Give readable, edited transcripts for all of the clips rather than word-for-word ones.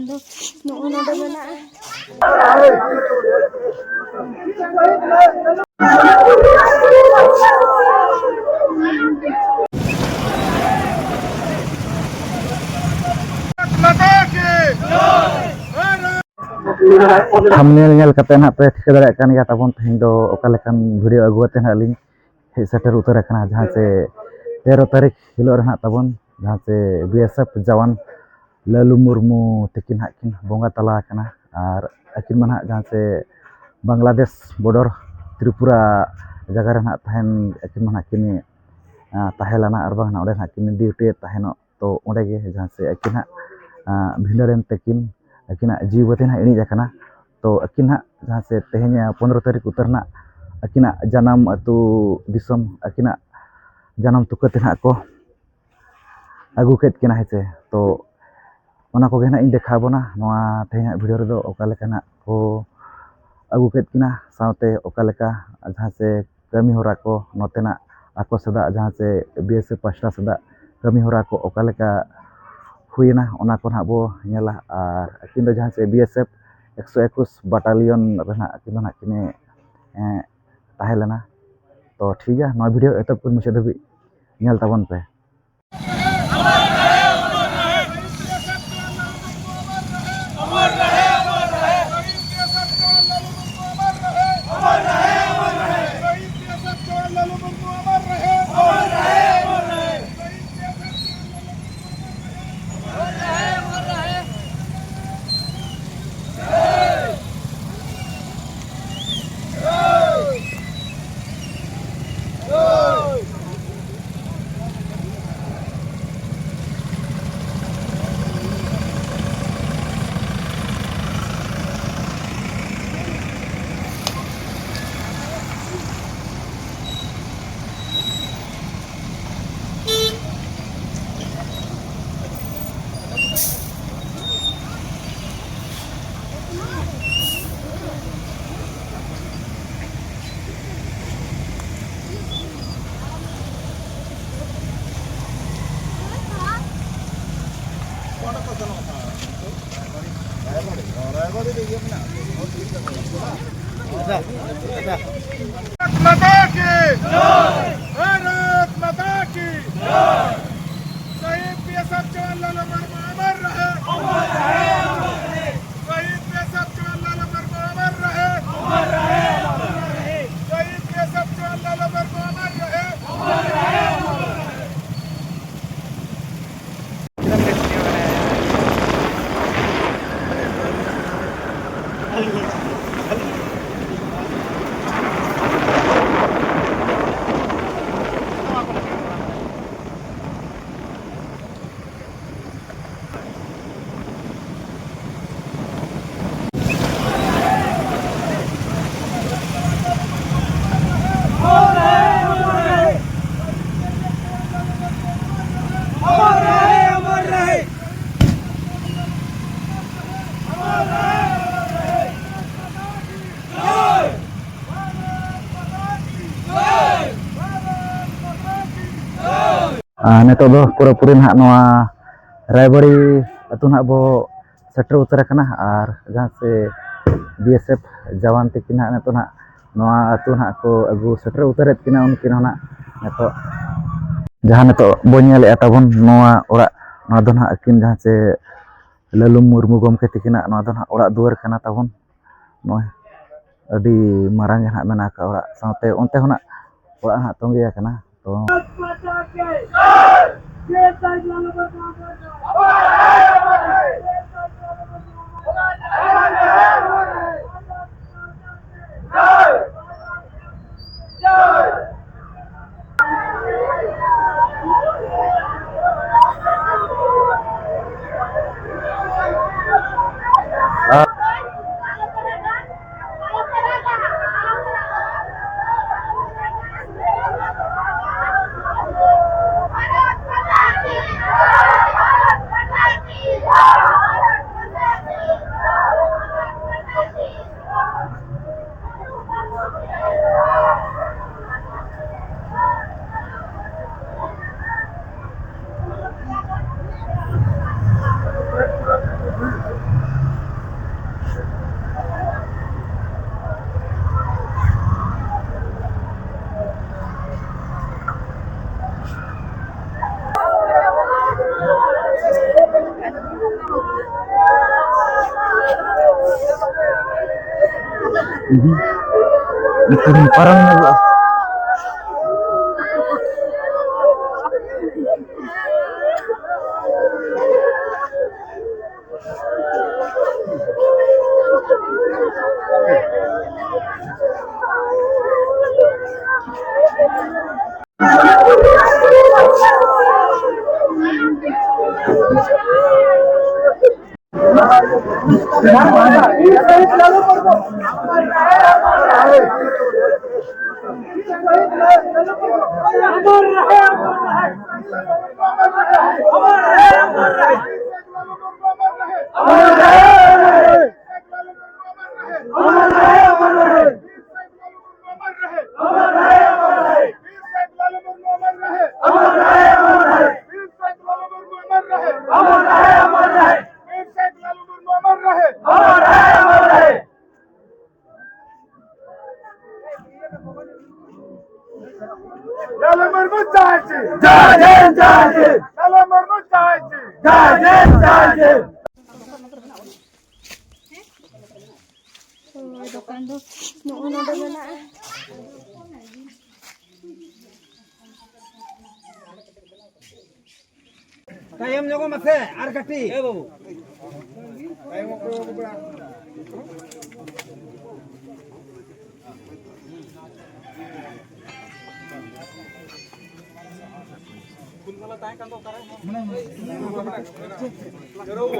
do no do mena. thumbnail nyel kate na pe thika dare kan ya tabon tehin do okalekan video agu ate na ling he setter utar kana jahan se 13 tarik hilo rena tabon jahan se BSF jawan Lalu Murmu tekin hakin bonga tala kana ar akin man hak jahan se Bangladesh border Tripura jaga rena tahen akin man hakini tahelana ar bang na ode hakini duty taheno to ode ge jahan se akin hak bhindaren tekin akina jiwatin hak ini jakana तो akin जहाँ से तेहन 15 तारीख उतरना akin जन्म अतु दिसम akin जन्म तुकते को अगू केद किना हेचे तो ओना को गेना इन देखाबोना नोआ तेहन वीडियो रे दो ओकालेका को अगू केद किना साउते ओकालेका जहाँ से कमी होरा को नोतेना आको सदा जहाँ से बीएसएफ पास्टा सदा कमी होरा को ओकालेका हुईना ओना को ना बो नेला आर अकिन दो जहाँ से बीएसएफ 121 बटालियन रहा किन किने ताहेलना तो ठीक है नवा वीडियो एतब कुन मुझे दबी नेल ताबन पे neto do pura purin hak noa Raibari atu hak bo setter utara kana ar jahan se BSF jawan tekin hak neto hak noa atu hak ko agu setter utaret kina unkin hak neto jahan neto bo nyel tabon noa ora noa do hak akin jahan se Lalu Murmu gomke tekin hak noa do hak ora duar kana tabon noa adi marang hak menaka ora saute onte hona ora hak tongge kana to Itu parang Dokan do noon na daw na. Tayam nyo ko mase, arkati. Eh babu. Tayam ko bura. Kunmala tayo kan dokter. Gerawo.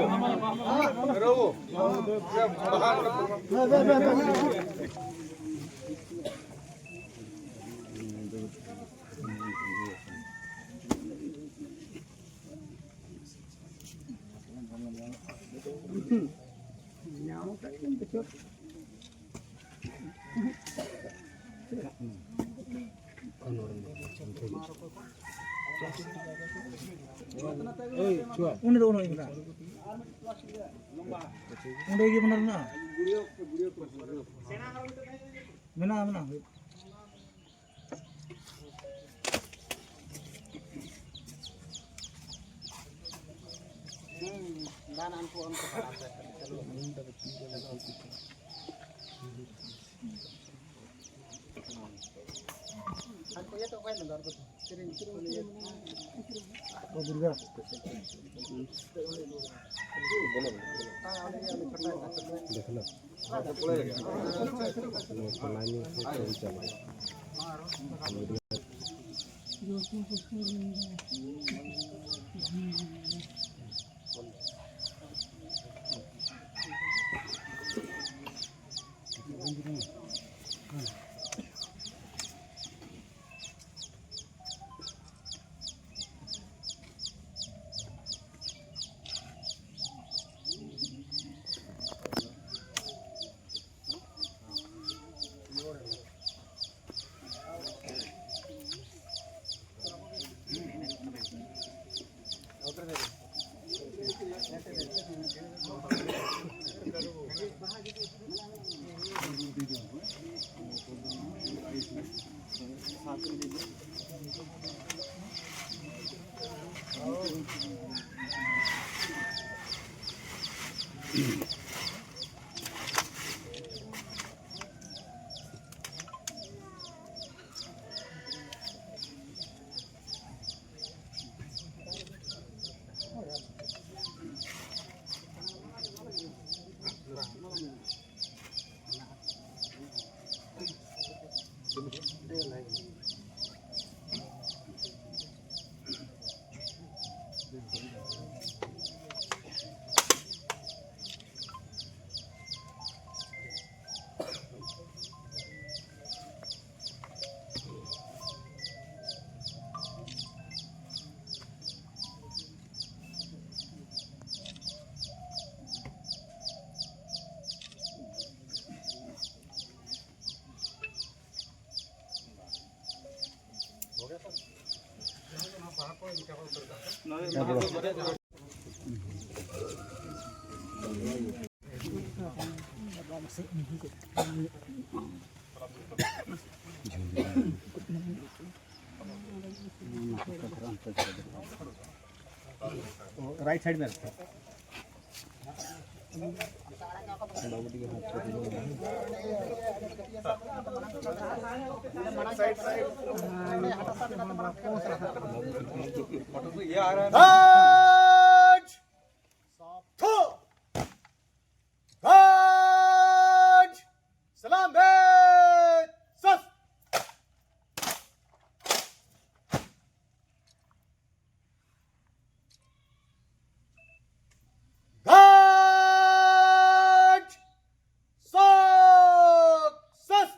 Ini tuh ini kita. Udah gitu bener na. Mana. Danaan po ang kapatid. Aku ya tuh kayak negara tuh. Kirim lihat. Oh Durga. Right side में रखो। Raj! Two! Raj! Salam Bed! Sus! Raj! Sok! Sus!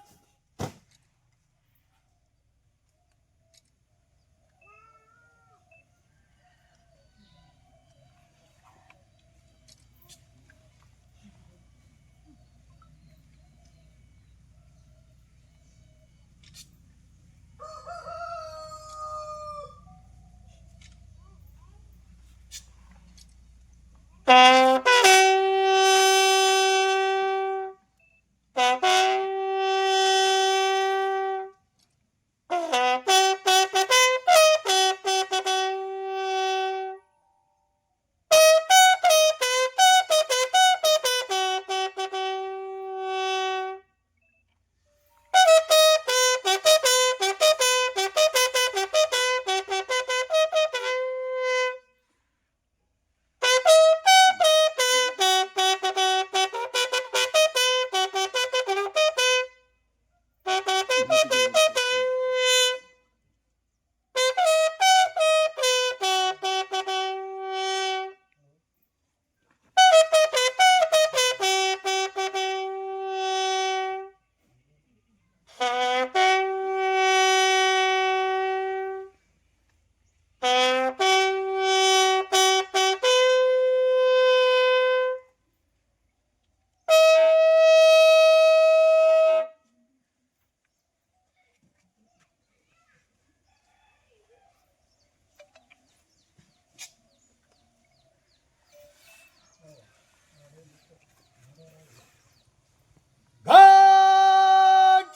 Raj!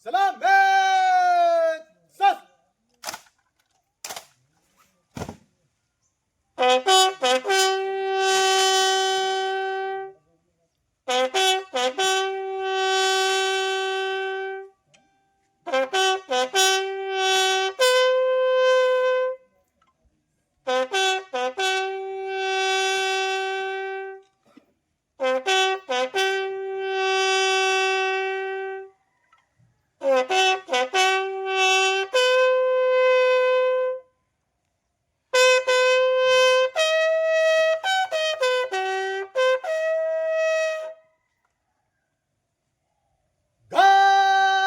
Salam Bed! Sus!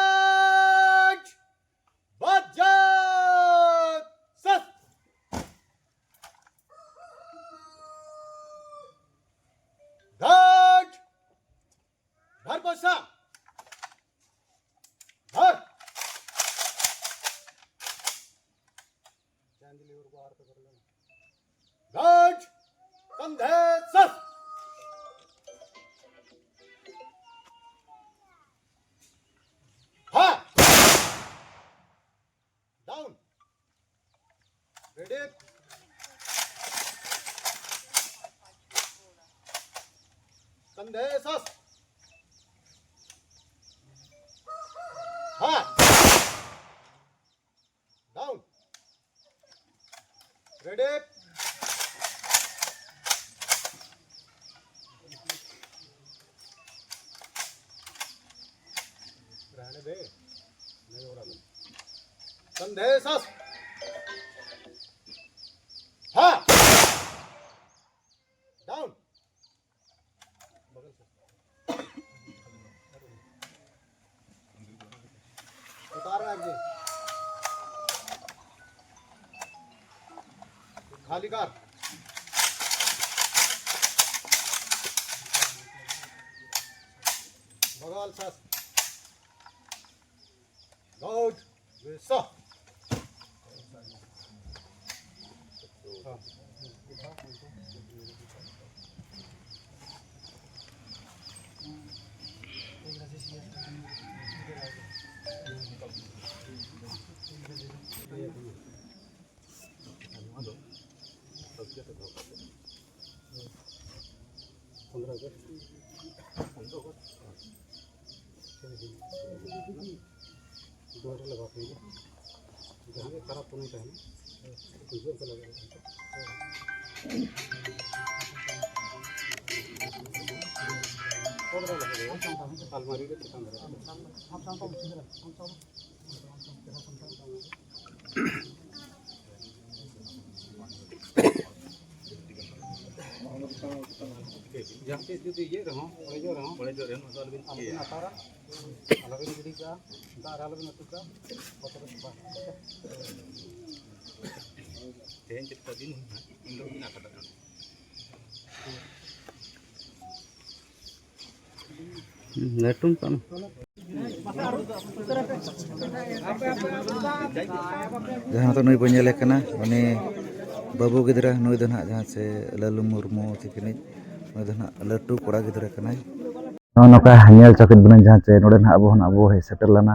Raj! Bajat! Sus! Raj! Dhar Pasha! Dhar! Raj! Kandhe Sus! Ha! Down! Ready? Kandhe Sus! Ha! Down! Ready? रहने दे नहीं हो रहा कंधे सस हाँ down बगल से उतार रहा है खाली कार बगल सस Load with saw. पंद्रह दोहरे लगा देंगे जहाँ पे खराब होने का है ना तो लगा अलमारी के जहाँ पे जो ये रहो बड़े जो रहो तो अलबिन अतारा अलबिन गिरी का दार अलबिन अतुका पत्र सुबह तेन चित्त दिन इन लोग ना कटा नेटुम काम जहाँ तो नई बनेले कना उनी बाबू गिदरा नई दो ना जहाँ से लालू मुर्मू तिकनी नई दो ना लट्टू कोड़ा गिदरा कना नौका हनियल चौकित बन जहाँ से नोड़े ना अबो हे सेटल लना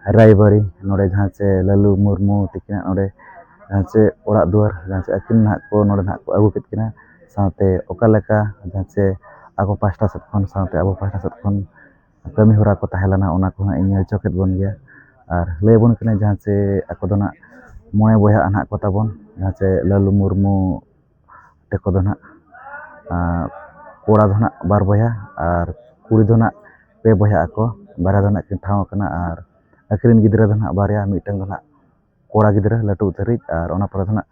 रायबारी नोड़े जहाँ से लालू मुर्मू तिकना नोड़े जहाँ से ओड़ा दुआर जहाँ से अकिन ना को नोड़े ना को अगु कित किना साथे ओका लेका जहाँ से आगो पास्टा सेट खन साथे अबो पास्टा सेट खन कमी होरा को ताहेलाना ओना को ना इनियल चौकित बन गया और ले बन किना जहाँ से ako do na मोए बया अना को ताबन जहाँ से लालू मुर्मू टेको दो ना कोड़ा दो ना बार बया और कुड़ी दो ना पे बया को बारा दो ना किन ठाव कना और अकिन गिदरा दो ना बारया मिटंग दो ना कोड़ा गिदरा लटू उतरी और ओना पर दो ना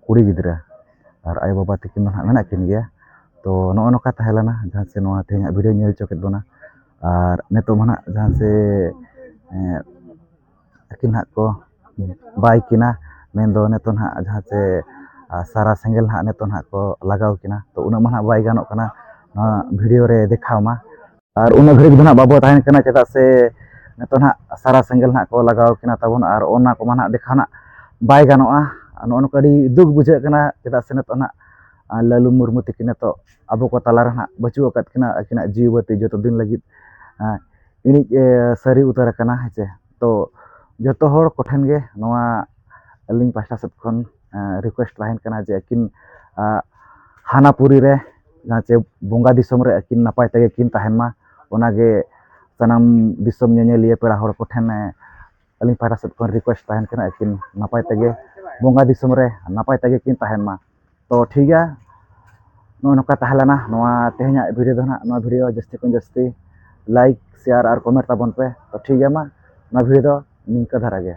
कुड़ी गिदरा और आय बाबा तिकिन दो ना मेना किन गया तो नो नोका ताहेलाना जहाँ से नोआ तेहना वीडियो नेल चोकेत बोना और नेतो मना जहाँ से अकिन हाक को बाय किना मेन दो नेतो ना जहाँ से सारा सेंगेल ना नेतो ना को लगाव किना तो उना मना बाय गानो कना वीडियो रे देखाव मा और उना घड़ी दो ना बाबो ताहेन कना चेदा से नेतो ना सारा सेंगेल ना को लगाव किना ताबन और ओना को मना देखा ना बाय गानोआ नो नो कड़ी दुख बुझे कना चेदा से नेतो ना लालू मुर्मू तिकिन तो अब को ताला रहा बचू अकत किना अकिना जीवती जो दिन लगी इनी सारी उतर कना है तो जो हर कोठेन गे नोआ अलिंग पास्टा सेट खन रिक्वेस्ट ताहेन कना जे अकिन हानापुरी रे जहाँ से बोंगा दिसम रे अकिन नपाय तगे किन ताहेन मा ओनागे सनाम दिसम नेनेलिया पेड़ा हर कोठेन अलिंग पास्टा सेट खन रिक्वेस्ट ताहेन कना अकिन नपाय तगे बोंगा दिसम रे नपाय तगे किन ताहेन मा तो ठीक है नोका ताहलाना नोआ तेहना वीडियो दो ना नोआ वीडियो जस्ती को जस्ती लाइक शेयर और कमेंट ताबन पे तो ठीक है मा नोआ वीडियो दो निंका धारा गे।